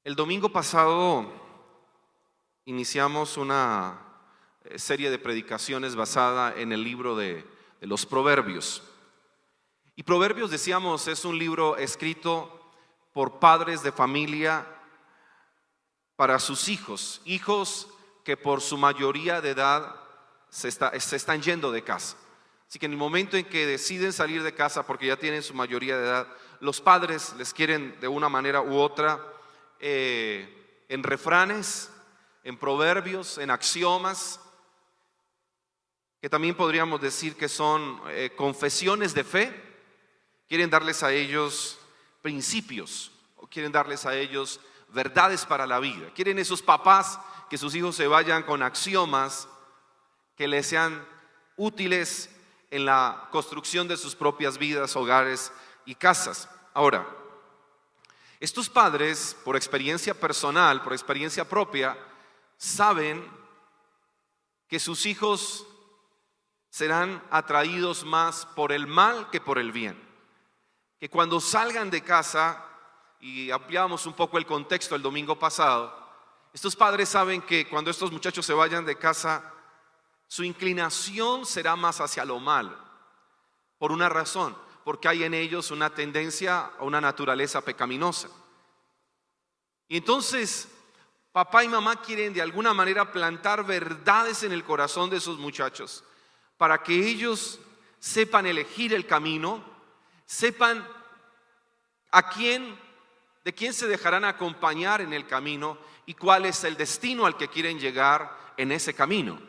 El domingo pasado iniciamos una serie de predicaciones basada en el libro de los Proverbios. Y Proverbios, decíamos, es un libro escrito por padres de familia para sus hijos que por su mayoría de edad se están yendo de casa. Así que en el momento en que deciden salir de casa porque ya tienen su mayoría de edad, los padres les quieren de una manera u otra en refranes, en proverbios, en axiomas, que también podríamos decir que son confesiones de fe. Quieren darles a ellos principios, o quieren darles a ellos verdades para la vida. Quieren esos papás que sus hijos se vayan con axiomas que les sean útiles en la construcción de sus propias vidas, hogares y casas. Ahora, estos padres, por experiencia personal, por experiencia propia, saben que sus hijos serán atraídos más por el mal que por el bien. Que cuando salgan de casa, y ampliamos un poco el contexto el domingo pasado, estos padres saben que cuando estos muchachos se vayan de casa, su inclinación será más hacia lo malo, por una razón, porque hay en ellos una tendencia a una naturaleza pecaminosa. Y entonces, papá y mamá quieren de alguna manera plantar verdades en el corazón de esos muchachos, para que ellos sepan elegir el camino, sepan de quién se dejarán acompañar en el camino y cuál es el destino al que quieren llegar en ese camino.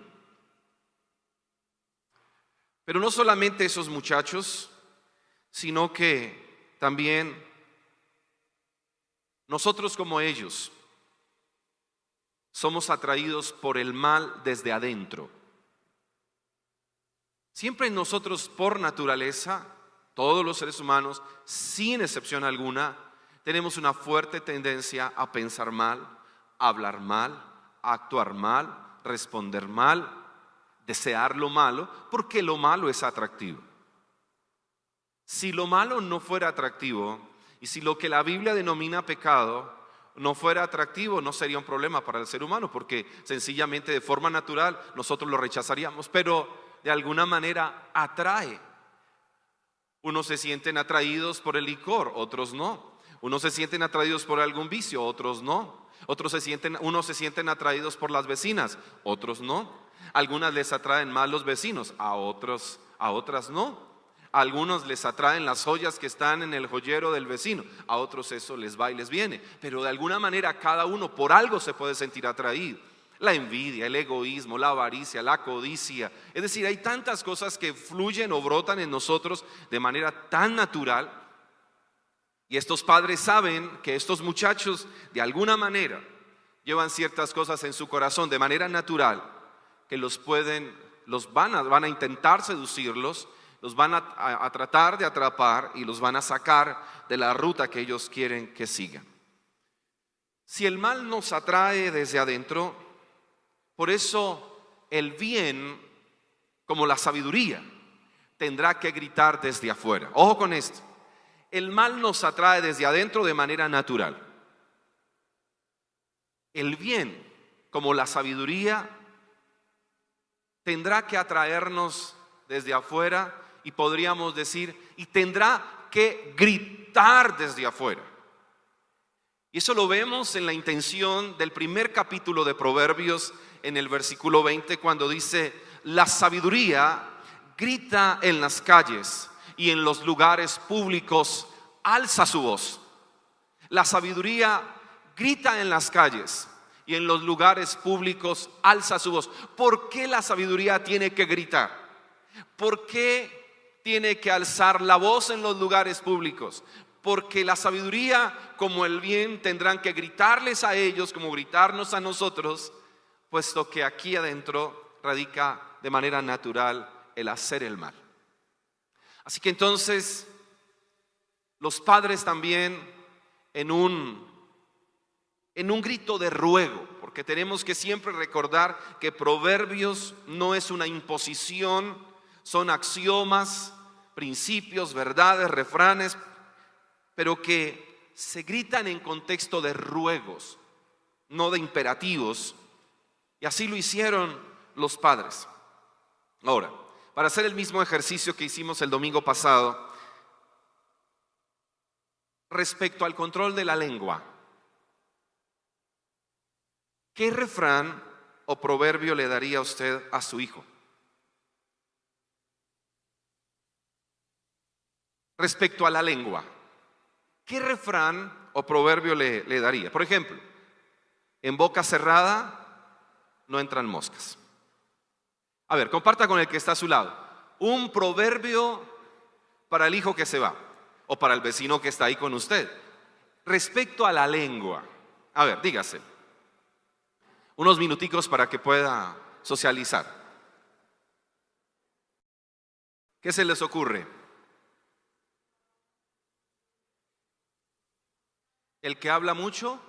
Pero no solamente esos muchachos, sino que también nosotros como ellos somos atraídos por el mal desde adentro. Siempre nosotros, por naturaleza, todos los seres humanos, sin excepción alguna, tenemos una fuerte tendencia a pensar mal, a hablar mal, a actuar mal, responder mal, desear lo malo, porque lo malo es atractivo. Si lo malo no fuera atractivo, y si lo que la Biblia denomina pecado no fuera atractivo, no sería un problema para el ser humano, porque sencillamente de forma natural nosotros lo rechazaríamos, pero de alguna manera atrae. Unos se sienten atraídos por el licor, otros no. Unos se sienten atraídos por algún vicio, otros no. Unos se sienten atraídos por las vecinas, otros no. Algunas les atraen más los vecinos, a otras no. A algunos les atraen las joyas que están en el joyero del vecino, a otros eso les va y les viene. Pero de alguna manera cada uno por algo se puede sentir atraído. La envidia, el egoísmo, la avaricia, la codicia. Es decir, hay tantas cosas que fluyen o brotan en nosotros de manera tan natural. Y estos padres saben que estos muchachos de alguna manera llevan ciertas cosas en su corazón de manera natural que van a intentar seducirlos, los van a tratar de atrapar y los van a sacar de la ruta que ellos quieren que sigan. Si el mal nos atrae desde adentro, por eso el bien, como la sabiduría, tendrá que gritar desde afuera. Ojo con esto. El mal nos atrae desde adentro de manera natural. El bien, como la sabiduría, tendrá que atraernos desde afuera y podríamos decir, y tendrá que gritar desde afuera. Y eso lo vemos en la intención del primer capítulo de Proverbios, en el versículo 20, cuando dice: la sabiduría grita en las calles y en los lugares públicos alza su voz. La sabiduría grita en las calles y en los lugares públicos alza su voz. ¿Por qué la sabiduría tiene que gritar? ¿Por qué tiene que alzar la voz en los lugares públicos? Porque la sabiduría, como el bien, tendrán que gritarles a ellos como gritarnos a nosotros, puesto que aquí adentro radica de manera natural el hacer el mal. Así que entonces los padres también en un grito de ruego, porque tenemos que siempre recordar que Proverbios no es una imposición, son axiomas, principios, verdades, refranes, pero que se gritan en contexto de ruegos, no de imperativos. Y así lo hicieron los padres. Ahora, para hacer el mismo ejercicio que hicimos el domingo pasado, respecto al control de la lengua, ¿qué refrán o proverbio le daría usted a su hijo? Respecto a la lengua, ¿qué refrán o proverbio le daría? Por ejemplo, en boca cerrada no entran moscas. A ver, comparta con el que está a su lado un proverbio para el hijo que se va o para el vecino que está ahí con usted. Respecto a la lengua, a ver, dígase. Unos minuticos para que pueda socializar. ¿Qué se les ocurre? El que habla mucho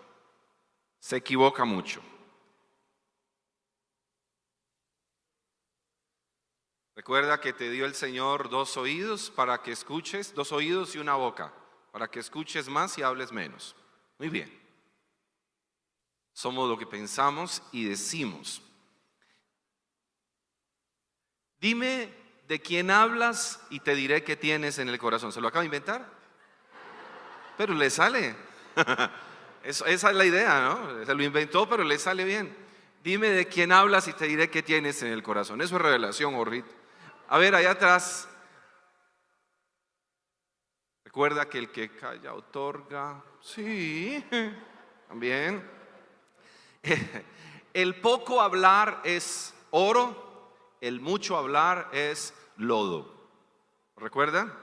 se equivoca mucho. Recuerda que te dio el Señor 2 oídos para que escuches, 2 oídos y una boca, para que escuches más y hables menos. Muy bien. Somos lo que pensamos y decimos. Dime de quién hablas y te diré qué tienes en el corazón. ¿Se lo acaba de inventar? Pero le sale. Esa es la idea, ¿no? Se lo inventó, pero le sale bien. Dime de quién hablas y te diré qué tienes en el corazón. Eso es revelación, Orrit. A ver, allá atrás. Recuerda que el que calla otorga. Sí, también. El poco hablar es oro, el mucho hablar es lodo. ¿Recuerdan?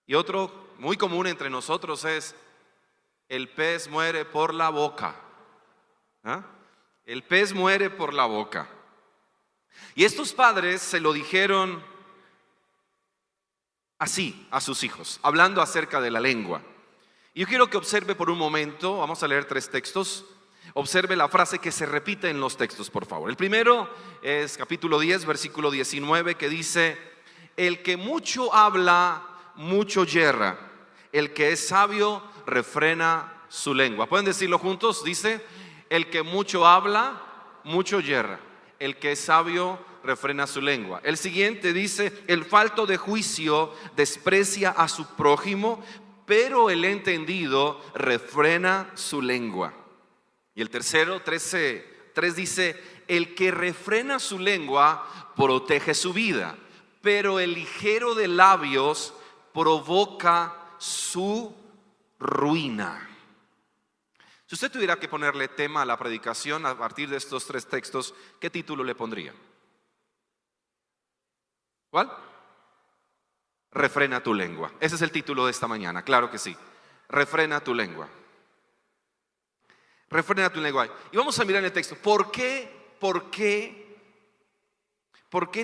Y otro muy común entre nosotros es: el pez muere por la boca. ¿Ah? El pez muere por la boca. Y estos padres se lo dijeron así a sus hijos, hablando acerca de la lengua. Y yo quiero que observe por un momento, vamos a leer 3 textos. Observe la frase que se repite en los textos, por favor. El primero es capítulo 10, versículo 19, que dice: el que mucho habla, mucho yerra. El que es sabio, refrena su lengua. ¿Pueden decirlo juntos? Dice: el que mucho habla, mucho yerra. El que es sabio, refrena su lengua. El siguiente dice: el falto de juicio desprecia a su prójimo, pero el entendido refrena su lengua. Y el tercero, 3 dice: el que refrena su lengua protege su vida, pero el ligero de labios provoca su ruina. Si usted tuviera que ponerle tema a la predicación a partir de estos 3 textos, ¿qué título le pondría? ¿Cuál? Refrena tu lengua. Ese es el título de esta mañana, claro que sí. Refrena tu lengua. Refrena tu lengua. Y vamos a mirar el texto. ¿Por qué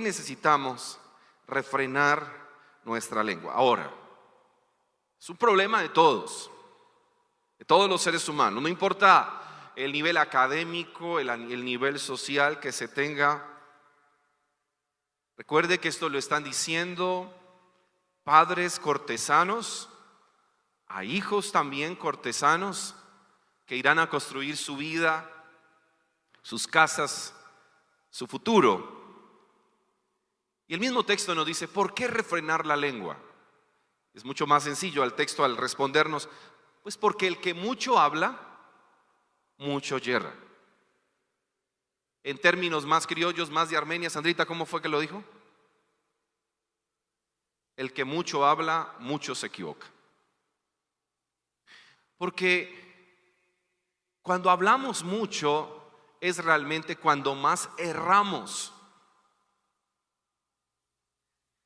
necesitamos refrenar nuestra lengua? Ahora, es un problema de todos los seres humanos. No importa el nivel académico, el nivel social que se tenga. Recuerde que esto lo están diciendo padres cortesanos a hijos también cortesanos, que irán a construir su vida, sus casas, su futuro. Y el mismo texto nos dice: ¿por qué refrenar la lengua? Es mucho más sencillo al texto al respondernos: pues porque el que mucho habla, mucho yerra. En términos más criollos, más de Armenia, Sandrita, ¿cómo fue que lo dijo? El que mucho habla, mucho se equivoca. Porque cuando hablamos mucho es realmente cuando más erramos.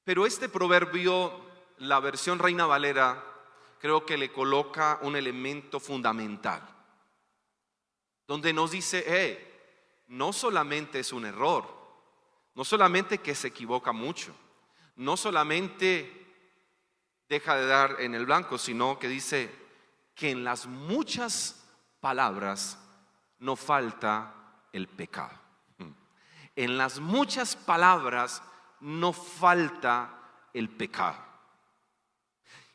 Pero este proverbio, la versión Reina Valera, creo que le coloca un elemento fundamental, donde nos dice: no solamente es un error, no solamente que se equivoca mucho, no solamente deja de dar en el blanco, sino que dice que en las muchas palabras no falta el pecado. En las muchas palabras no falta el pecado.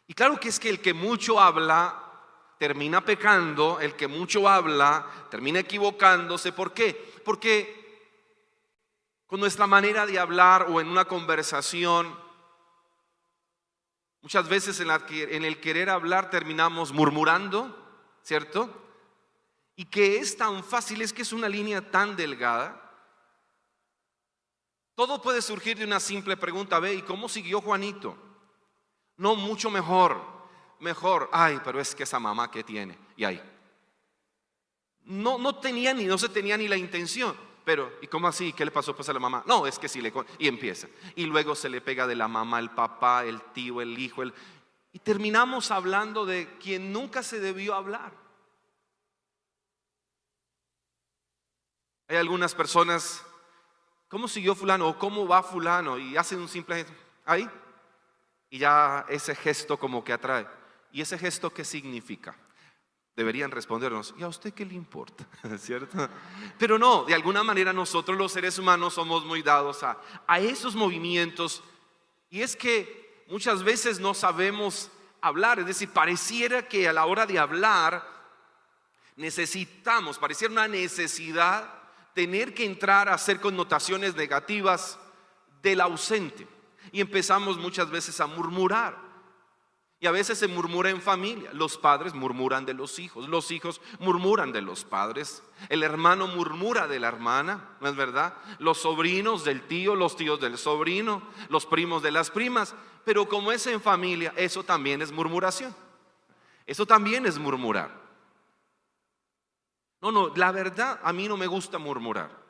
Y claro que es que el que mucho habla termina pecando, el que mucho habla termina equivocándose. ¿Por qué? Porque con nuestra manera de hablar o en una conversación, muchas veces en el querer hablar terminamos murmurando, ¿cierto? Y que es tan fácil, es que es una línea tan delgada. Todo puede surgir de una simple pregunta: ve, ¿y cómo siguió Juanito? No, mucho mejor. Ay, pero es que esa mamá que tiene. Y ahí. No se tenía ni la intención. Pero, ¿y cómo así? ¿Qué le pasó pues a la mamá? No, es que sí y empieza. Y luego se le pega de la mamá, el papá, el tío, el hijo, y terminamos hablando de quien nunca se debió hablar. Hay algunas personas: ¿cómo siguió fulano? O ¿cómo va fulano? Y hacen un simple ahí. Y ya ese gesto como que atrae. ¿Y ese gesto qué significa? Deberían respondernos: ¿y a usted qué le importa? ¿Cierto? Pero no, de alguna manera nosotros los seres humanos somos muy dados a esos movimientos. Y es que muchas veces no sabemos hablar. Es decir, pareciera que a la hora de hablar pareciera una necesidad tener que entrar a hacer connotaciones negativas del ausente. Y empezamos muchas veces a murmurar. Y a veces se murmura en familia. Los padres murmuran de los hijos murmuran de los padres, el hermano murmura de la hermana, ¿no es verdad? Los sobrinos del tío, los tíos del sobrino, los primos de las primas. Pero como es en familia, eso también es murmuración. Eso también es murmurar. No, la verdad, a mí no me gusta murmurar.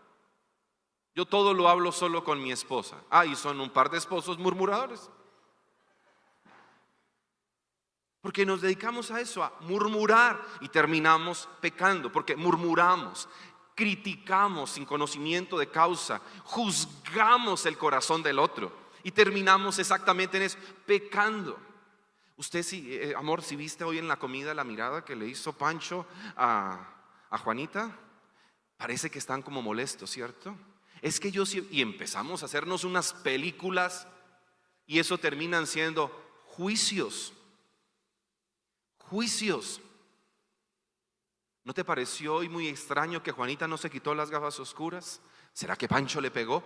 Yo todo lo hablo solo con mi esposa. Y son un par de esposos murmuradores. Porque nos dedicamos a eso, a murmurar, y terminamos pecando. Porque murmuramos, criticamos sin conocimiento de causa, juzgamos el corazón del otro y terminamos exactamente en eso, pecando. Usted, amor, si viste hoy en la comida la mirada que le hizo Pancho a Juanita, parece que están como molestos, ¿cierto? Es que yo sí, y empezamos a hacernos unas películas, y eso terminan siendo juicios. ¿No te pareció hoy muy extraño que Juanita no se quitó las gafas oscuras? ¿Será que Pancho le pegó?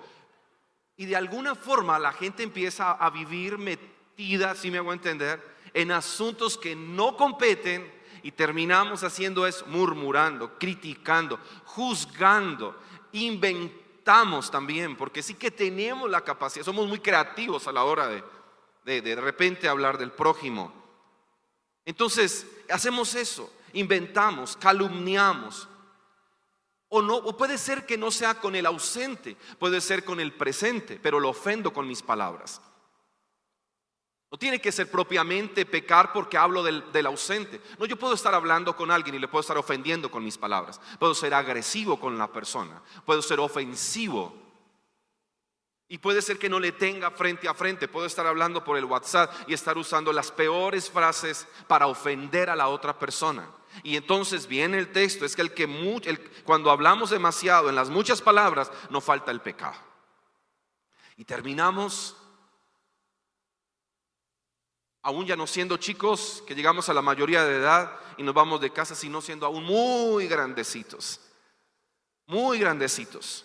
Y de alguna forma la gente empieza a vivir metida, si me hago entender, en asuntos que no competen, y terminamos haciendo eso, murmurando, criticando, juzgando, inventamos también, porque sí que tenemos la capacidad, somos muy creativos a la hora de repente hablar del prójimo. Entonces hacemos eso, inventamos, calumniamos. O puede ser que no sea con el ausente, puede ser con el presente, pero lo ofendo con mis palabras. No tiene que ser propiamente pecar porque hablo del ausente. No, yo puedo estar hablando con alguien y le puedo estar ofendiendo con mis palabras. Puedo ser agresivo con la persona, puedo ser ofensivo. Y puede ser que no le tenga frente a frente. Puedo estar hablando por el WhatsApp y estar usando las peores frases para ofender a la otra persona. Y entonces viene el texto, es que cuando hablamos demasiado en las muchas palabras, no falta el pecado. Y terminamos, aún ya no siendo chicos, que llegamos a la mayoría de edad y nos vamos de casa, sino siendo aún muy grandecitos. Muy grandecitos.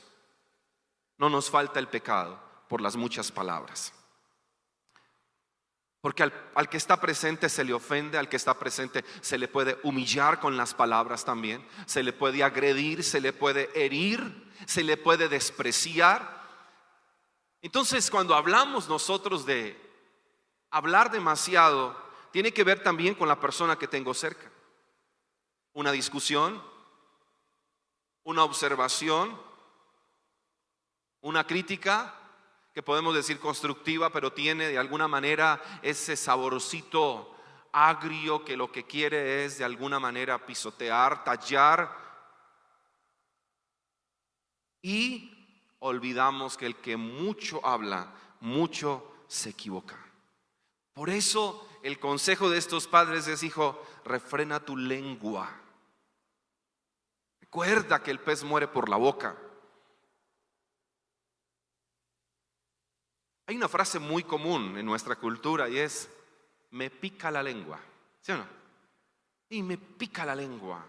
No nos falta el pecado por las muchas palabras. Porque al que está presente se le ofende, al que está presente se le puede humillar con las palabras también, se le puede agredir, se le puede herir, se le puede despreciar. Entonces, cuando hablamos nosotros de hablar demasiado, tiene que ver también con la persona que tengo cerca. Una discusión, una observación, una crítica que podemos decir constructiva, pero tiene de alguna manera ese saborcito agrio que lo que quiere es de alguna manera pisotear, tallar. Y olvidamos que el que mucho habla, mucho se equivoca. Por eso el consejo de estos padres es: hijo, refrena tu lengua. Recuerda que el pez muere por la boca. Hay una frase muy común en nuestra cultura y es: me pica la lengua. ¿Sí o no? y me pica la lengua.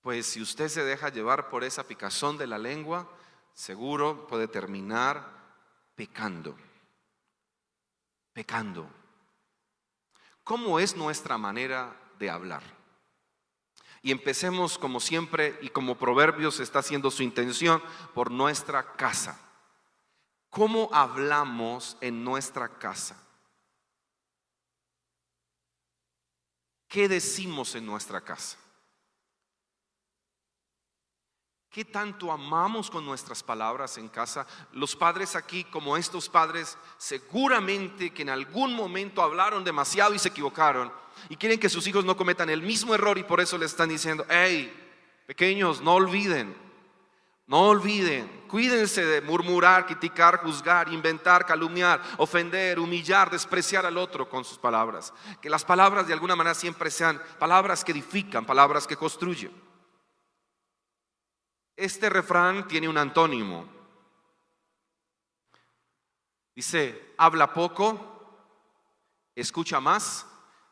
Pues si usted se deja llevar por esa picazón de la lengua, seguro puede terminar pecando. Pecando. ¿Cómo es nuestra manera de hablar? Y empecemos como siempre y como Proverbios está haciendo su intención por nuestra casa. ¿Cómo hablamos en nuestra casa? ¿Qué decimos en nuestra casa? ¿Qué tanto amamos con nuestras palabras en casa? Los padres aquí, como estos padres, seguramente que en algún momento hablaron demasiado y se equivocaron y quieren que sus hijos no cometan el mismo error y por eso les están diciendo: hey, pequeños, no olviden, cuídense de murmurar, criticar, juzgar, inventar, calumniar, ofender, humillar, despreciar al otro con sus palabras. Que las palabras de alguna manera siempre sean palabras que edifican, palabras que construyen. Este refrán tiene un antónimo. Dice: habla poco, escucha más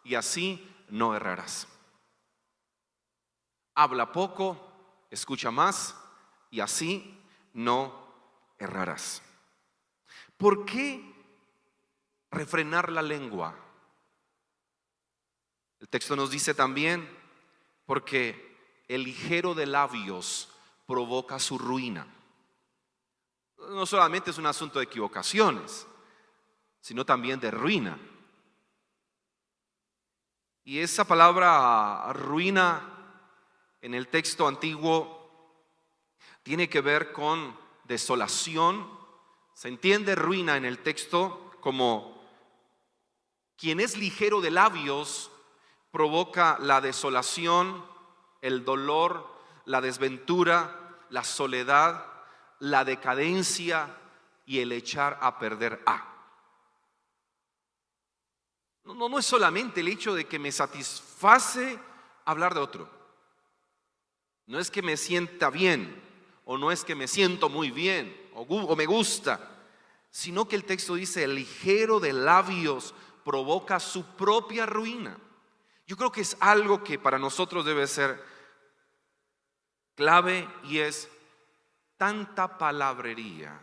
y así no errarás. Habla poco, escucha más y así no errarás. ¿Por qué refrenar la lengua? El texto nos dice también: porque el ligero de labios provoca su ruina. No solamente es un asunto de equivocaciones, sino también de ruina. Y esa palabra ruina en el texto antiguo tiene que ver con desolación. Se entiende ruina en el texto como quien es ligero de labios provoca la desolación, el dolor, la desventura, la soledad, la decadencia y el echar a perder a. No es solamente el hecho de que me satisface hablar de otro. No es que me sienta bien, o no es que me siento muy bien, o me gusta, sino que el texto dice: el ligero de labios provoca su propia ruina. Yo creo que es algo que para nosotros debe ser clave, y es: tanta palabrería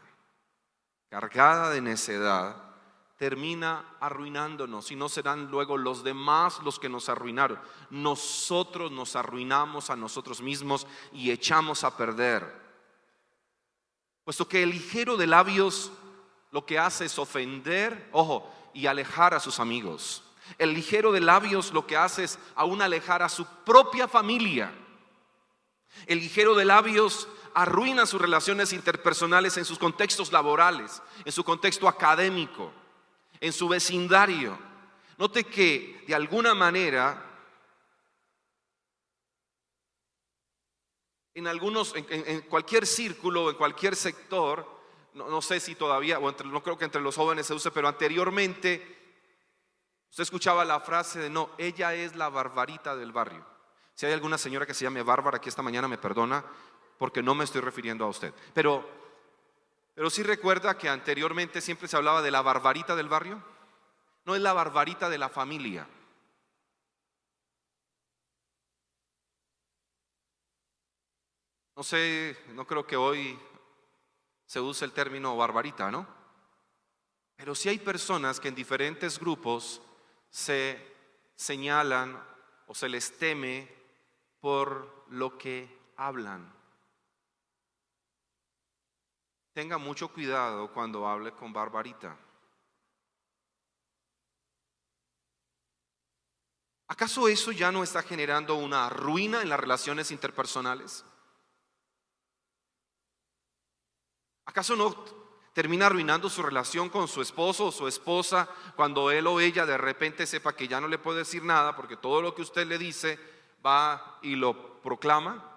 cargada de necedad termina arruinándonos, y no serán luego los demás los que nos arruinaron. Nosotros nos arruinamos a nosotros mismos y echamos a perder, puesto que el ligero de labios lo que hace es ofender, ojo, y alejar a sus amigos. El ligero de labios lo que hace es aún alejar a su propia familia. El ligero de labios arruina sus relaciones interpersonales en sus contextos laborales, en su contexto académico, en su vecindario. Note que de alguna manera en cualquier círculo, en cualquier sector, no sé si todavía, no creo que entre los jóvenes se use, pero anteriormente usted escuchaba la frase de: no, ella es la barbarita del barrio. Si hay alguna señora que se llame Bárbara aquí esta mañana, me perdona, porque no me estoy refiriendo a usted. Pero sí recuerda que anteriormente siempre se hablaba de la barbarita del barrio. No, es la barbarita de la familia. No sé, no creo que hoy se use el término barbarita, ¿no? Pero sí hay personas que en diferentes grupos se señalan o se les teme por lo que hablan. Tenga mucho cuidado cuando hable con barbarita. ¿Acaso eso ya no está generando una ruina en las relaciones interpersonales? ¿Acaso no termina arruinando su relación con su esposo o su esposa cuando él o ella de repente sepa que ya no le puede decir nada porque todo lo que usted le dice va y lo proclama?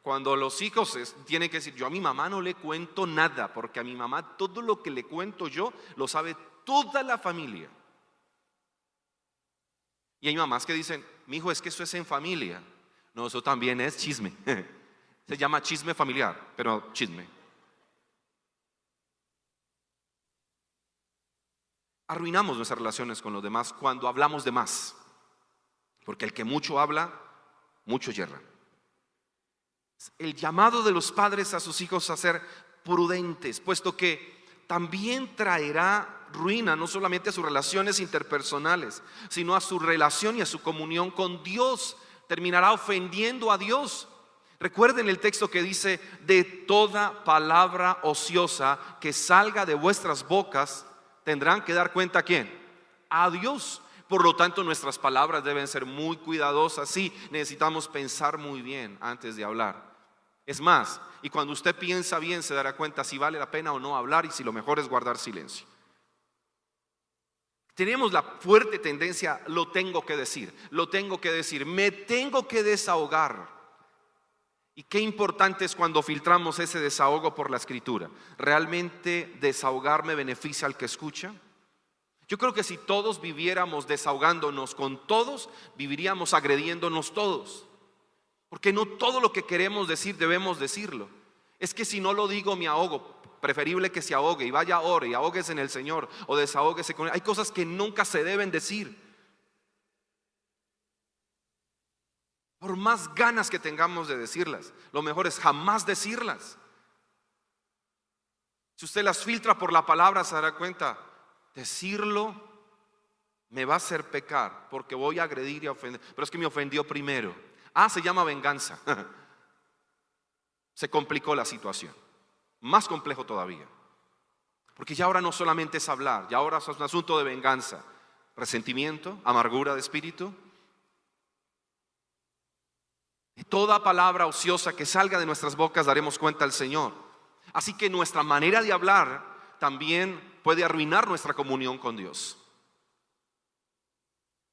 Cuando los hijos tienen que decir: yo a mi mamá no le cuento nada, porque a mi mamá todo lo que le cuento yo lo sabe toda la familia. Y hay mamás que dicen: mi hijo, es que eso es en familia. No, eso también es chisme. Se llama chisme familiar, pero chisme. arruinamos nuestras relaciones con los demás cuando hablamos de más. Porque el que mucho habla, mucho yerra. El llamado de los padres a sus hijos a ser prudentes, puesto que también traerá ruina no solamente a sus relaciones interpersonales, sino a su relación y a su comunión con Dios. Terminará ofendiendo a Dios. Recuerden el texto que dice: de toda palabra ociosa que salga de vuestras bocas tendrán que dar cuenta ¿a quién? A Dios. Por lo tanto, nuestras palabras deben ser muy cuidadosas. Sí, necesitamos pensar muy bien antes de hablar. Es más, y cuando usted piensa bien se dará cuenta si vale la pena o no hablar y si lo mejor es guardar silencio. Tenemos la fuerte tendencia: lo tengo que decir, me tengo que desahogar. Y qué importante es cuando filtramos ese desahogo por la escritura. ¿Realmente desahogarme beneficia al que escucha? Yo creo que si todos viviéramos desahogándonos con todos, viviríamos agrediéndonos todos. Porque no todo lo que queremos decir debemos decirlo. Es que si no lo digo me ahogo. Preferible que se ahogue y vaya, ore y ahóguese en el Señor o desahóguese con él. Hay cosas que nunca se deben decir. Por más ganas que tengamos de decirlas, lo mejor es jamás decirlas. Si usted las filtra por la palabra se dará cuenta: decirlo me va a hacer pecar porque voy a agredir y a ofender. Pero es que me ofendió primero. Se llama venganza. Se complicó la situación. Más complejo todavía. Porque ya ahora no solamente es hablar, ya ahora es un asunto de venganza, resentimiento, amargura de espíritu. De toda palabra ociosa que salga de nuestras bocas daremos cuenta al Señor. Así que nuestra manera de hablar también puede arruinar nuestra comunión con Dios.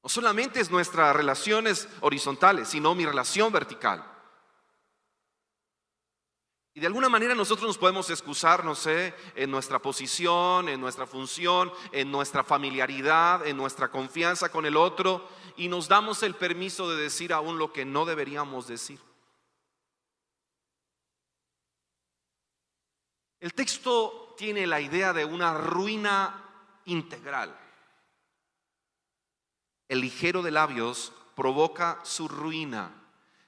No solamente es nuestras relaciones horizontales, sino mi relación vertical. Y de alguna manera nosotros nos podemos excusar, no sé, en nuestra posición, en nuestra función, en nuestra familiaridad, en nuestra confianza con el otro, y nos damos el permiso de decir aún lo que no deberíamos decir. El texto tiene la idea de una ruina integral. El ligero de labios provoca su ruina.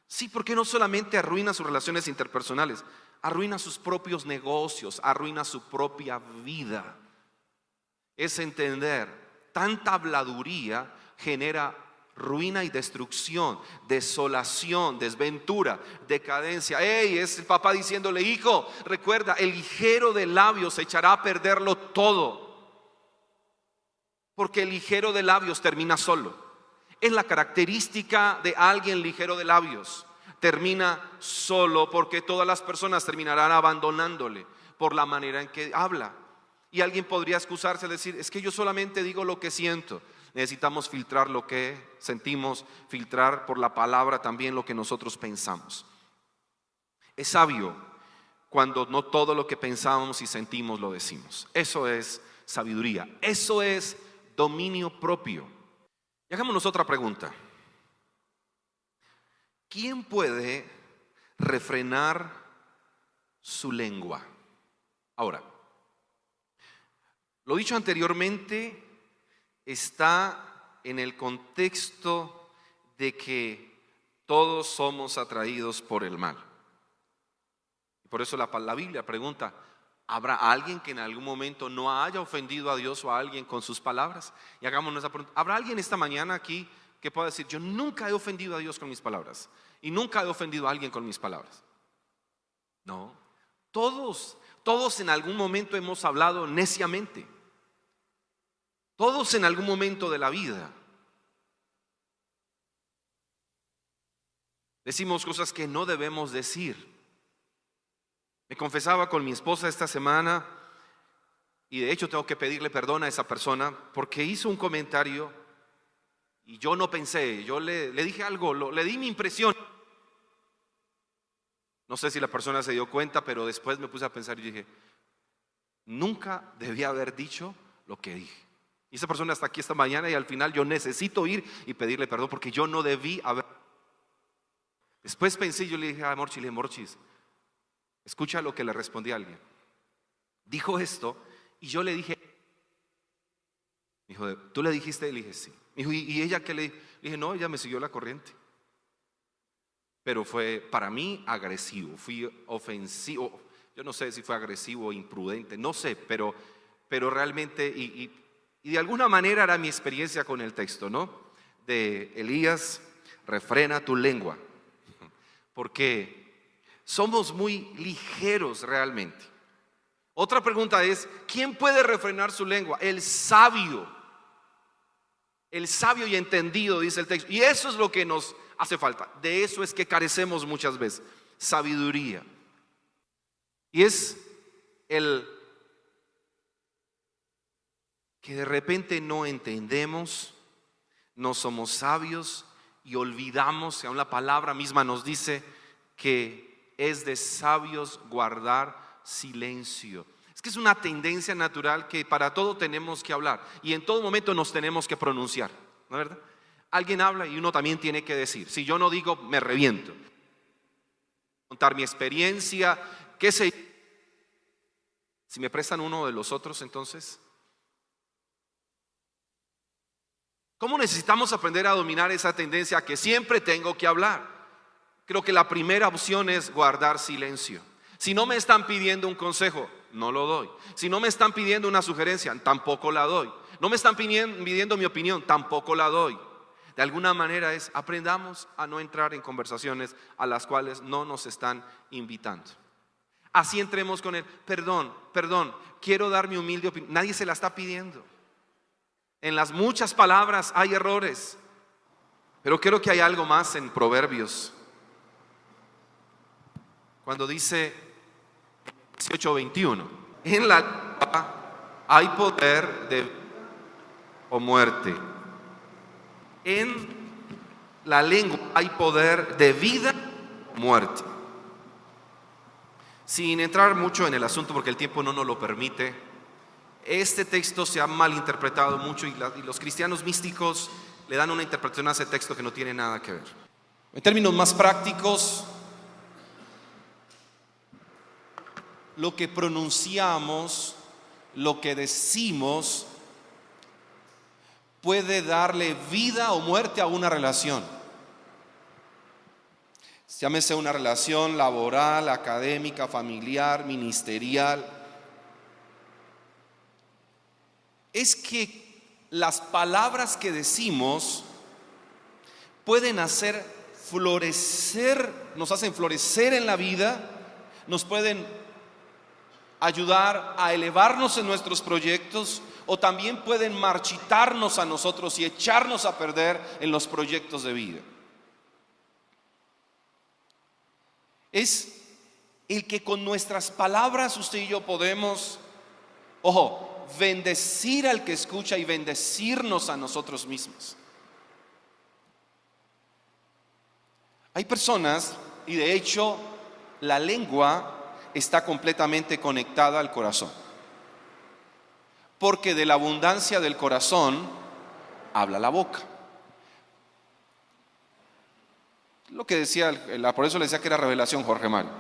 Sí, porque no solamente arruina sus relaciones interpersonales, arruina sus propios negocios, arruina su propia vida. Es entender, tanta habladuría genera ruina y destrucción, desolación, desventura, decadencia. Es el papá diciéndole: hijo, recuerda, el ligero de labios echará a perderlo todo. Porque el ligero de labios termina solo. Es la característica de alguien ligero de labios. Termina solo porque todas las personas terminarán abandonándole por la manera en que habla. Y alguien podría excusarse y decir: es que yo solamente digo lo que siento. Necesitamos filtrar lo que sentimos, filtrar por la palabra también lo que nosotros pensamos. Es sabio cuando no todo lo que pensamos y sentimos lo decimos. Eso es sabiduría. Eso es dominio propio. Y hagámonos otra pregunta. ¿Quién puede refrenar su lengua? Ahora, lo dicho anteriormente está en el contexto de que todos somos atraídos por el mal. Por eso la Biblia pregunta: ¿habrá alguien que en algún momento no haya ofendido a Dios o a alguien con sus palabras? Y hagámonos esa pregunta: ¿habrá alguien esta mañana aquí que pueda decir: yo nunca he ofendido a Dios con mis palabras y nunca he ofendido a alguien con mis palabras? No, todos en algún momento hemos hablado neciamente. Todos en algún momento de la vida decimos cosas que no debemos decir. Me confesaba con mi esposa esta semana, y de hecho tengo que pedirle perdón a esa persona porque hizo un comentario y yo no pensé, yo le dije algo, le di mi impresión. No sé si la persona se dio cuenta, pero después me puse a pensar y dije: nunca debía haber dicho lo que dije. Y esa persona está aquí esta mañana y al final yo necesito ir y pedirle perdón porque yo no debí haber. Después pensé y yo le dije a Morchis, escucha lo que le respondí a alguien. Dijo esto y yo le dije: Me dijo, ¿tú le dijiste? Le dije, sí. Me dijo, ¿y ella qué le dijo? Le dije, no, ella me siguió la corriente. Pero fue para mí agresivo, fui ofensivo. Yo no sé si fue agresivo o imprudente, no sé, pero realmente, y de alguna manera era mi experiencia con el texto, ¿no? De Elías, refrena tu lengua, porque somos muy ligeros realmente. Otra pregunta es, ¿quién puede refrenar su lengua? El sabio y entendido, dice el texto. Y eso es lo que nos hace falta. De eso es que carecemos muchas veces, sabiduría. Y es el que de repente no entendemos, no somos sabios y olvidamos, aún la palabra misma nos dice que es de sabios guardar silencio. Es que es una tendencia natural que para todo tenemos que hablar y en todo momento nos tenemos que pronunciar, ¿no es verdad? Alguien habla y uno también tiene que decir. Si yo no digo, me reviento. Contar mi experiencia, qué sé. Si me prestan uno de los otros, entonces, ¿cómo necesitamos aprender a dominar esa tendencia que siempre tengo que hablar? Creo que la primera opción es guardar silencio. Si no me están pidiendo un consejo, no lo doy. Si no me están pidiendo una sugerencia, tampoco la doy. No me están pidiendo mi opinión, tampoco la doy. De alguna manera aprendamos a no entrar en conversaciones a las cuales no nos están invitando. Así entremos con el perdón, quiero dar mi humilde opinión. Nadie se la está pidiendo. En las muchas palabras hay errores, pero creo que hay algo más en Proverbios. Cuando dice 18:21, en la lengua hay poder de vida o muerte. En la lengua hay poder de vida o muerte. Sin entrar mucho en el asunto porque el tiempo no nos lo permite, este texto se ha malinterpretado mucho y los cristianos místicos le dan una interpretación a ese texto que no tiene nada que ver. En términos más prácticos, lo que pronunciamos, lo que decimos, puede darle vida o muerte a una relación. Llámese una relación laboral, académica, familiar, ministerial. Es que las palabras que decimos pueden hacer florecer, nos hacen florecer en la vida, nos pueden ayudar a elevarnos en nuestros proyectos o también pueden marchitarnos a nosotros y echarnos a perder en los proyectos de vida. Es el que con nuestras palabras usted y yo podemos, bendecir al que escucha y bendecirnos a nosotros mismos. Hay personas, y de hecho la lengua está completamente conectada al corazón, porque de la abundancia del corazón habla la boca. Lo que decía, por eso le decía que era revelación Jorge Mario.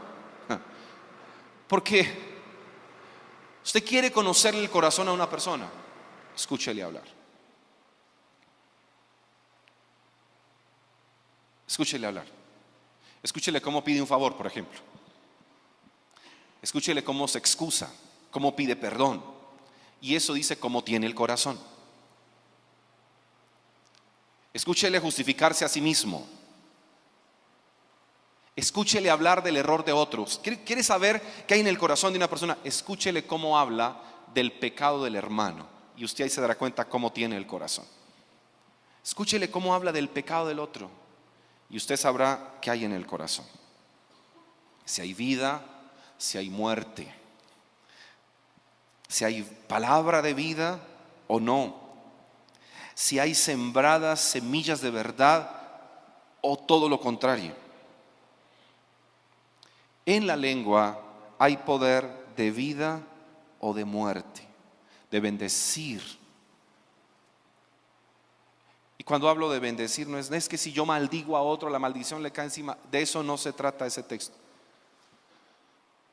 Porque usted quiere conocerle el corazón a una persona, escúchele hablar. Escúchele hablar. Escúchele cómo pide un favor, por ejemplo. Escúchele cómo se excusa, cómo pide perdón. Y eso dice cómo tiene el corazón. Escúchele justificarse a sí mismo. Escúchele hablar del error de otros. ¿Quiere saber qué hay en el corazón de una persona? Escúchele cómo habla del pecado del hermano. Y usted ahí se dará cuenta cómo tiene el corazón. Escúchele cómo habla del pecado del otro. Y usted sabrá qué hay en el corazón. Si hay vida, si hay muerte. Si hay palabra de vida o no. Si hay sembradas semillas de verdad o todo lo contrario. En la lengua hay poder de vida o de muerte, de bendecir. Y cuando hablo de bendecir, no es que si yo maldigo a otro, la maldición le cae encima. De eso no se trata ese texto.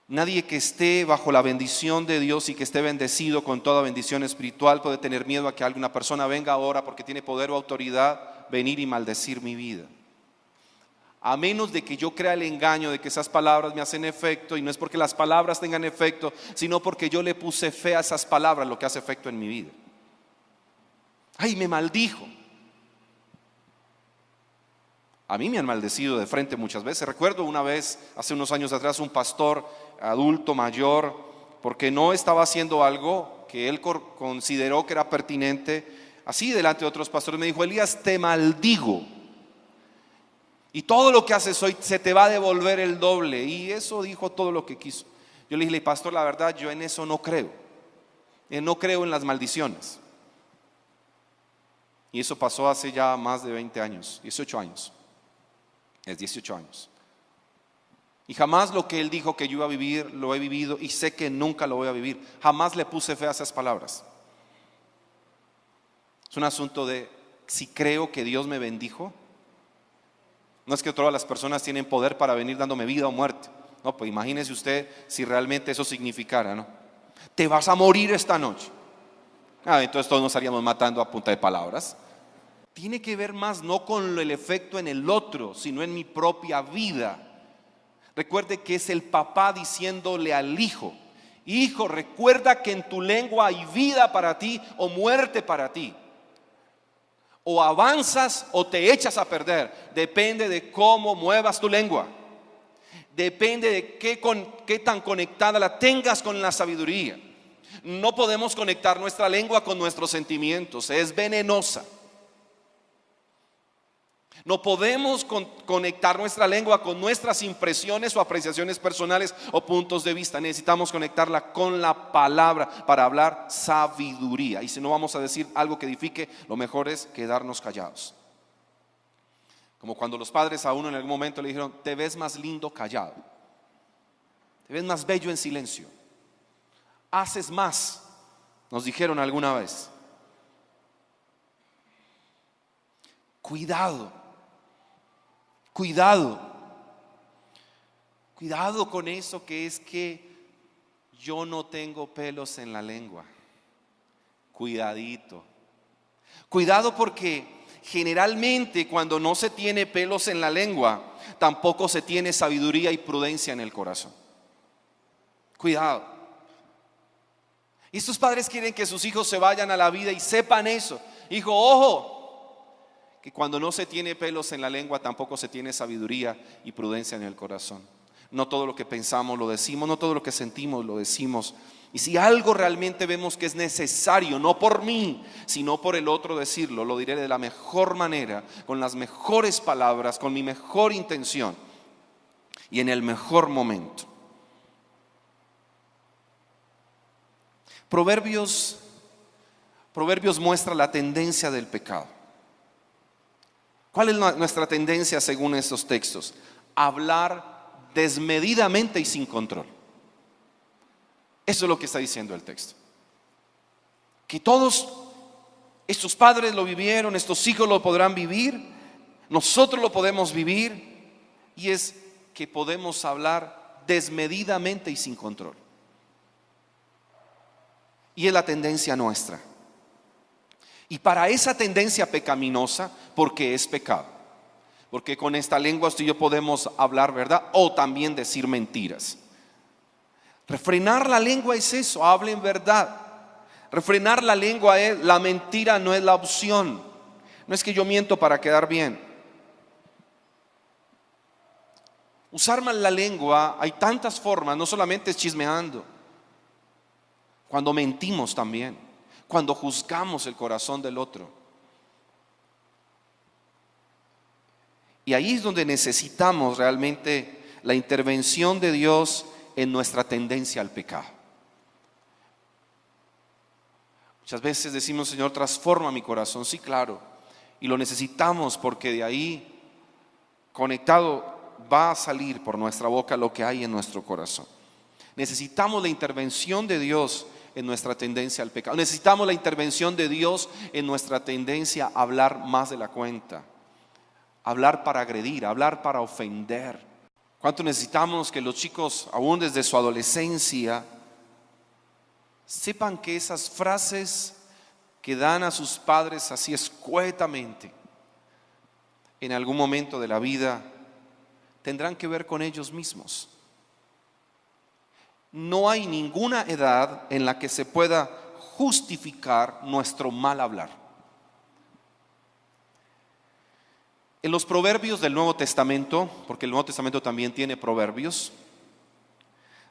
Nadie que esté bajo la bendición de Dios y que esté bendecido con toda bendición espiritual puede tener miedo a que alguna persona venga ahora porque tiene poder o autoridad, venir y maldecir mi vida. A menos de que yo crea el engaño de que esas palabras me hacen efecto, y no es porque las palabras tengan efecto, sino porque yo le puse fe a esas palabras, lo que hace efecto en mi vida. Ay, me maldijo. A mí me han maldecido de frente muchas veces. Recuerdo una vez, hace unos años atrás, un pastor adulto mayor, porque no estaba haciendo algo que él consideró que era pertinente, así delante de otros pastores, me dijo: Elías, te maldigo, y todo lo que haces hoy se te va a devolver el doble. Y eso dijo todo lo que quiso. Yo le dije: pastor, la verdad, yo en eso no creo. No creo en las maldiciones. Y eso pasó hace ya más de 20 años, 18 años. Es 18 años. Y jamás lo que él dijo que yo iba a vivir, lo he vivido, y sé que nunca lo voy a vivir. Jamás le puse fe a esas palabras. Es un asunto de si creo que Dios me bendijo. No es que todas las personas tienen poder para venir dándome vida o muerte. No, pues imagínese usted si realmente eso significara, ¿no? Te vas a morir esta noche. Entonces todos nos estaríamos matando a punta de palabras. Tiene que ver más no con el efecto en el otro, sino en mi propia vida. Recuerde que es el papá diciéndole al hijo: hijo, recuerda que en tu lengua hay vida para ti o muerte para ti. O avanzas o te echas a perder. Depende de cómo muevas tu lengua. Depende de qué tan conectada la tengas con la sabiduría. No podemos conectar nuestra lengua con nuestros sentimientos. Es venenosa. No podemos conectar nuestra lengua con nuestras impresiones o apreciaciones personales o puntos de vista. Necesitamos conectarla con la palabra para hablar sabiduría. Y si no vamos a decir algo que edifique, lo mejor es quedarnos callados. Como cuando los padres a uno en algún momento le dijeron: te ves más lindo callado, te ves más bello en silencio, haces más, nos dijeron alguna vez. Cuidado con eso que es que yo no tengo pelos en la lengua. Cuidado porque generalmente cuando no se tiene pelos en la lengua, tampoco se tiene sabiduría y prudencia en el corazón. Cuidado. Y estos padres quieren que sus hijos se vayan a la vida y sepan eso. Hijo, ojo, que cuando no se tiene pelos en la lengua, tampoco se tiene sabiduría y prudencia en el corazón. No todo lo que pensamos lo decimos, no todo lo que sentimos lo decimos. Y si algo realmente vemos que es necesario, no por mí, sino por el otro decirlo, lo diré de la mejor manera, con las mejores palabras, con mi mejor intención y en el mejor momento. Proverbios muestra la tendencia del pecado. ¿Cuál es nuestra tendencia según estos textos? Hablar desmedidamente y sin control. Eso es lo que está diciendo el texto. Que todos estos padres lo vivieron, estos hijos lo podrán vivir, nosotros lo podemos vivir, y es que podemos hablar desmedidamente y sin control. Y es la tendencia nuestra. Y para esa tendencia pecaminosa, porque es pecado, porque con esta lengua usted y yo podemos hablar verdad o también decir mentiras. Refrenar la lengua es eso, hablen verdad. Refrenar la lengua es, la mentira no es la opción. No es que yo miento para quedar bien. Usar mal la lengua, hay tantas formas, no solamente es chismeando. Cuando mentimos también. Cuando juzgamos el corazón del otro. Y ahí es donde necesitamos realmente la intervención de Dios en nuestra tendencia al pecado. Muchas veces decimos: Señor, transforma mi corazón. Sí, claro. Y lo necesitamos porque de ahí, conectado, va a salir por nuestra boca lo que hay en nuestro corazón. Necesitamos la intervención de Dios en nuestra tendencia al pecado. Necesitamos la intervención de Dios en nuestra tendencia a hablar más de la cuenta, hablar para agredir, hablar para ofender. ¿Cuánto necesitamos que los chicos, aún desde su adolescencia, sepan que esas frases que dan a sus padres así escuetamente, en algún momento de la vida, tendrán que ver con ellos mismos? No hay ninguna edad en la que se pueda justificar nuestro mal hablar. En los proverbios del Nuevo Testamento, porque el Nuevo Testamento también tiene proverbios,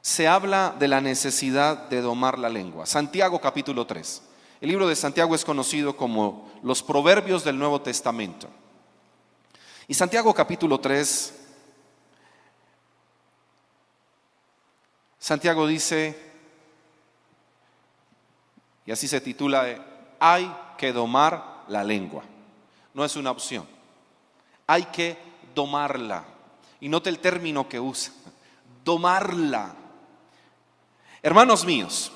se habla de la necesidad de domar la lengua. Santiago capítulo 3. El libro de Santiago es conocido como los proverbios del Nuevo Testamento. Y Santiago capítulo 3, Santiago dice, y así se titula, hay que domar la lengua. No es una opción, hay que domarla. Y note el término que usa, domarla. Hermanos míos,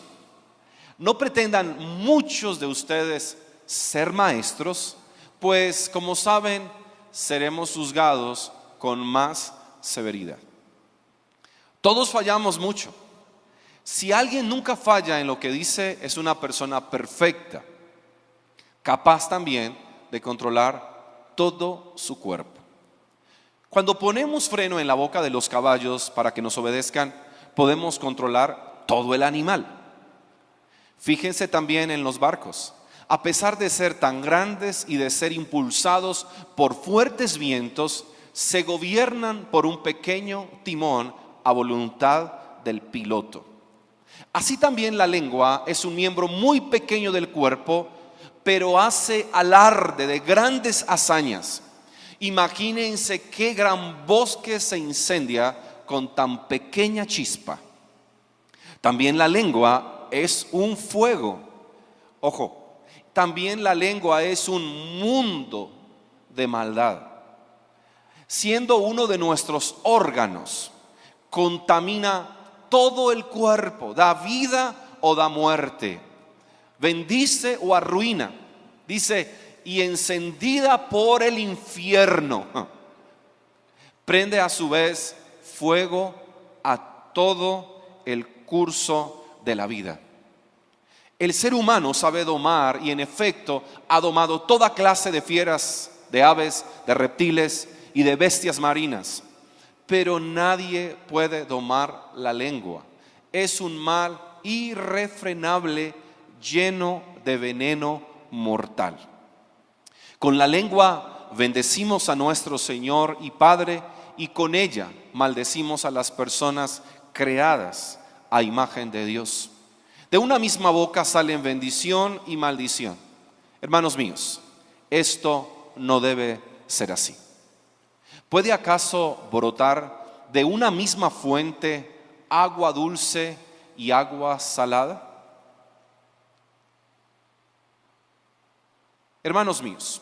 no pretendan muchos de ustedes ser maestros, pues como saben, seremos juzgados con más severidad. Todos fallamos mucho. Si alguien nunca falla en lo que dice, es una persona perfecta, capaz también de controlar todo su cuerpo. Cuando ponemos freno en la boca de los caballos para que nos obedezcan, podemos controlar todo el animal. Fíjense también en los barcos. A pesar de ser tan grandes y de ser impulsados por fuertes vientos, se gobiernan por un pequeño timón a voluntad del piloto. Así también la lengua es un miembro muy pequeño del cuerpo, pero hace alarde de grandes hazañas. Imagínense qué gran bosque se incendia con tan pequeña chispa. También la lengua es un fuego. Ojo, también la lengua es un mundo de maldad. Siendo uno de nuestros órganos, contamina todo el cuerpo, da vida o da muerte, bendice o arruina. Dice, y encendida por el infierno, prende a su vez fuego a todo el curso de la vida. El ser humano sabe domar y en efecto ha domado toda clase de fieras, de aves, de reptiles y de bestias marinas. Pero nadie puede domar la lengua. Es un mal irrefrenable, lleno de veneno mortal. Con la lengua bendecimos a nuestro Señor y Padre, y con ella maldecimos a las personas creadas a imagen de Dios. De una misma boca salen bendición y maldición. Hermanos míos, esto no debe ser así. ¿Puede acaso brotar de una misma fuente agua dulce y agua salada? Hermanos míos,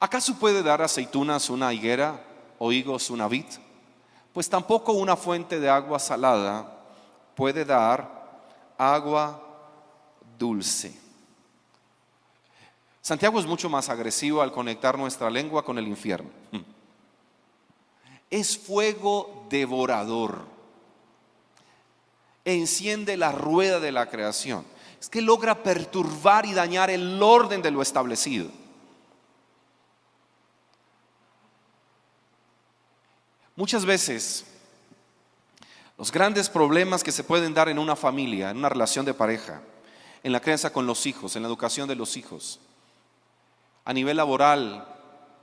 ¿acaso puede dar aceitunas una higuera o higos una vid? Pues tampoco una fuente de agua salada puede dar agua dulce. Santiago es mucho más agresivo al conectar nuestra lengua con el infierno. Es fuego devorador. Enciende la rueda de la creación. Es que logra perturbar y dañar el orden de lo establecido. Muchas veces, los grandes problemas que se pueden dar en una familia, en una relación de pareja, en la crianza con los hijos, en la educación de los hijos, a nivel laboral,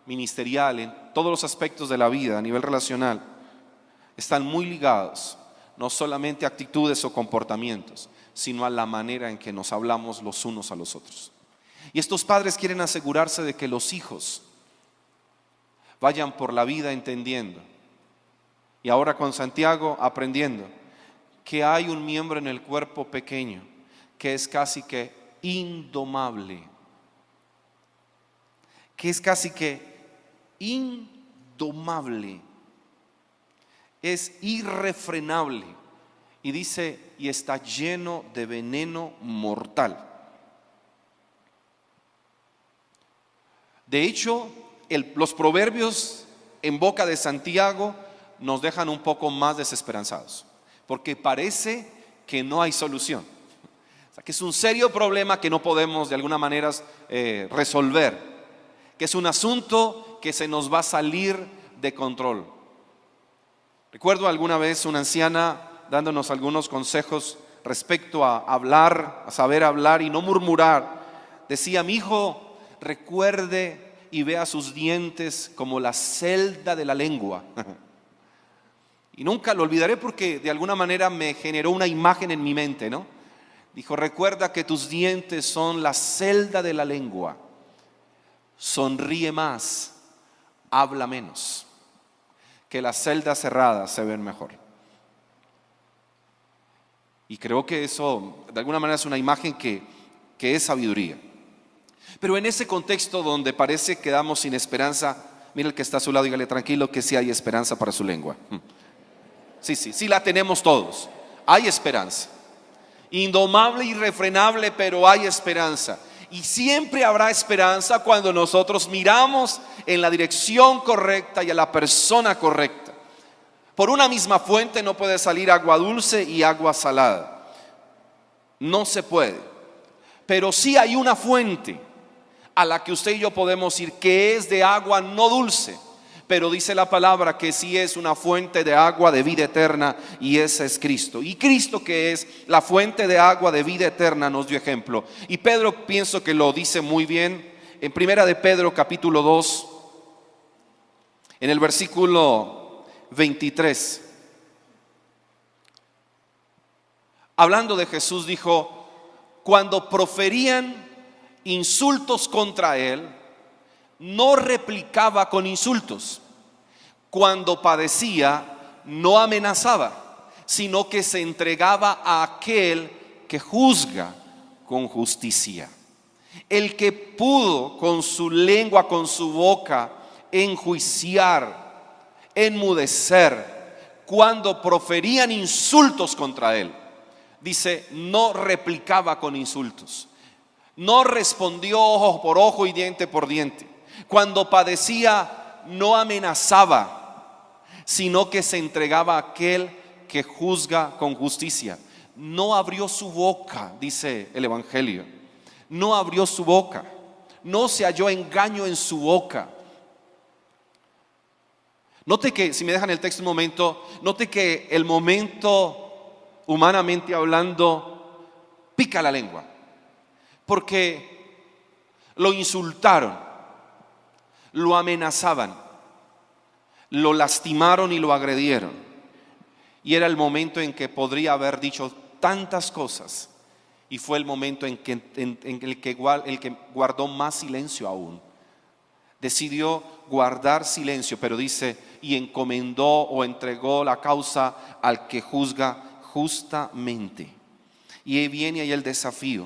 ministerial, en todos los aspectos de la vida, a nivel relacional, están muy ligados no solamente a actitudes o comportamientos, sino a la manera en que nos hablamos los unos a los otros. Y estos padres quieren asegurarse de que los hijos vayan por la vida entendiendo, y ahora con Santiago aprendiendo, que hay un miembro en el cuerpo pequeño que es casi que indomable, que es casi que indomable, es irrefrenable, y dice, y está lleno de veneno mortal. De hecho, los proverbios en boca de Santiago nos dejan un poco más desesperanzados, porque parece que no hay solución. O sea, que es un serio problema que no podemos de alguna manera resolver, que es un asunto que se nos va a salir de control. Recuerdo alguna vez una anciana dándonos algunos consejos respecto a hablar, a saber hablar y no murmurar. Decía: mi hijo, recuerde y vea sus dientes como la celda de la lengua. Y nunca lo olvidaré porque de alguna manera me generó una imagen en mi mente, ¿no? Dijo: recuerda que tus dientes son la celda de la lengua. Sonríe más, habla menos, que las celdas cerradas se ven mejor. Y creo que eso de alguna manera es una imagen que es sabiduría. Pero en ese contexto donde parece que quedamos sin esperanza, mira el que está a su lado, dígale: tranquilo que sí hay esperanza para su lengua. Sí la tenemos todos. Hay esperanza. Indomable, irrefrenable, pero hay esperanza. Y siempre habrá esperanza cuando nosotros miramos en la dirección correcta y a la persona correcta. Por una misma fuente no puede salir agua dulce y agua salada. No se puede. Pero sí hay una fuente a la que usted y yo podemos ir, que es de agua no dulce, pero dice la palabra que sí es una fuente de agua de vida eterna, y ese es Cristo. Y Cristo, que es la fuente de agua de vida eterna, nos dio ejemplo. Y Pedro, pienso que lo dice muy bien en Primera de Pedro capítulo 2, en el versículo 23. Hablando de Jesús, dijo: cuando proferían insultos contra él, no replicaba con insultos. Cuando padecía, no amenazaba, sino que se entregaba a aquel que juzga con justicia. El que pudo con su lengua, con su boca, enjuiciar, enmudecer, cuando proferían insultos contra él. Dice: no replicaba con insultos, no respondió ojo por ojo y diente por diente. Cuando padecía, no amenazaba, sino que se entregaba a aquel que juzga con justicia. No abrió su boca, dice el Evangelio. No abrió su boca, no se halló engaño en su boca. Note que, si me dejan el texto un momento, note que el momento, humanamente hablando, pica la lengua, porque lo insultaron, lo amenazaban, lo lastimaron y lo agredieron. Y era el momento en que podría haber dicho tantas cosas, y fue el momento en el que guardó más silencio aún. Decidió guardar silencio, pero dice: y encomendó o entregó la causa al que juzga justamente. Y ahí viene ahí el desafío,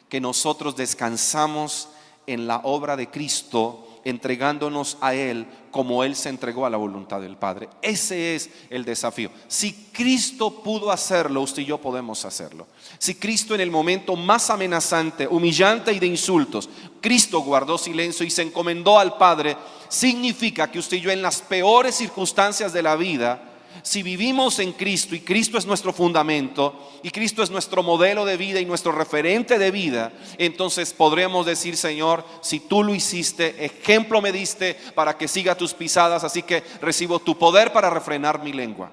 que nosotros descansamos en la obra de Cristo, entregándonos a Él como Él se entregó a la voluntad del Padre. Ese es el desafío. Si Cristo pudo hacerlo, usted y yo podemos hacerlo. Si Cristo, en el momento más amenazante, humillante y de insultos, Cristo guardó silencio y se encomendó al Padre, significa que usted y yo, en las peores circunstancias de la vida, si vivimos en Cristo y Cristo es nuestro fundamento y Cristo es nuestro modelo de vida y nuestro referente de vida, entonces podremos decir: Señor, si tú lo hiciste, ejemplo me diste para que siga tus pisadas, así que recibo tu poder para refrenar mi lengua.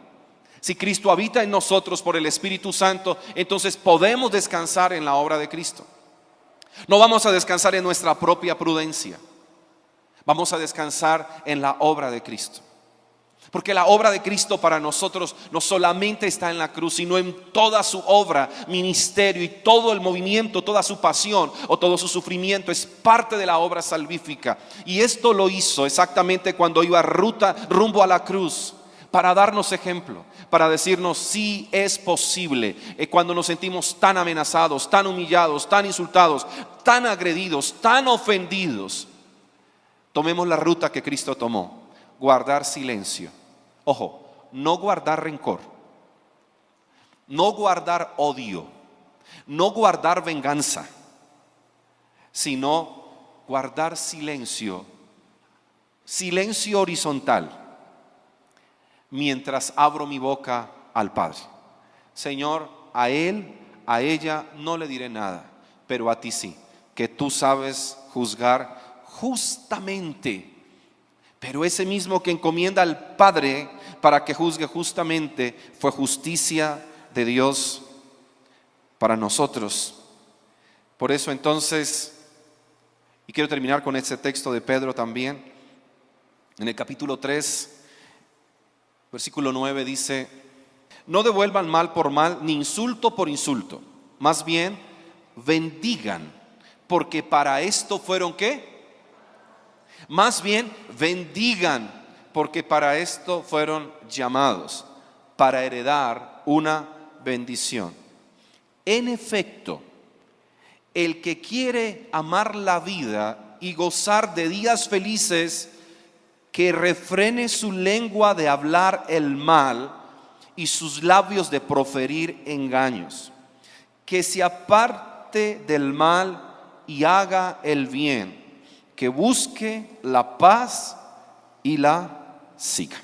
Si Cristo habita en nosotros por el Espíritu Santo, entonces podemos descansar en la obra de Cristo. No vamos a descansar en nuestra propia prudencia, vamos a descansar en la obra de Cristo. Porque la obra de Cristo para nosotros no solamente está en la cruz, sino en toda su obra, ministerio y todo el movimiento, toda su pasión o todo su sufrimiento es parte de la obra salvífica. Y esto lo hizo exactamente cuando iba rumbo a la cruz, para darnos ejemplo, para decirnos: sí es posible. Cuando nos sentimos tan amenazados, tan humillados, tan insultados, tan agredidos, tan ofendidos, tomemos la ruta que Cristo tomó: guardar silencio. Ojo, no guardar rencor, no guardar odio, no guardar venganza, sino guardar silencio, silencio horizontal, mientras abro mi boca al Padre. Señor, a él, a ella no le diré nada, pero a ti sí, que tú sabes juzgar justamente. Pero ese mismo que encomienda al Padre para que juzgue justamente fue justicia de Dios para nosotros. Por eso entonces, y quiero terminar con este texto de Pedro también, en el capítulo 3, versículo 9 dice: no devuelvan mal por mal, ni insulto por insulto, más bien bendigan, porque para esto fueron ¿qué? Más bien bendigan, porque para esto fueron llamados, para heredar una bendición. En efecto, el que quiere amar la vida y gozar de días felices, que refrene su lengua de hablar el mal y sus labios de proferir engaños, que se aparte del mal y haga el bien, que busque la paz y la siga.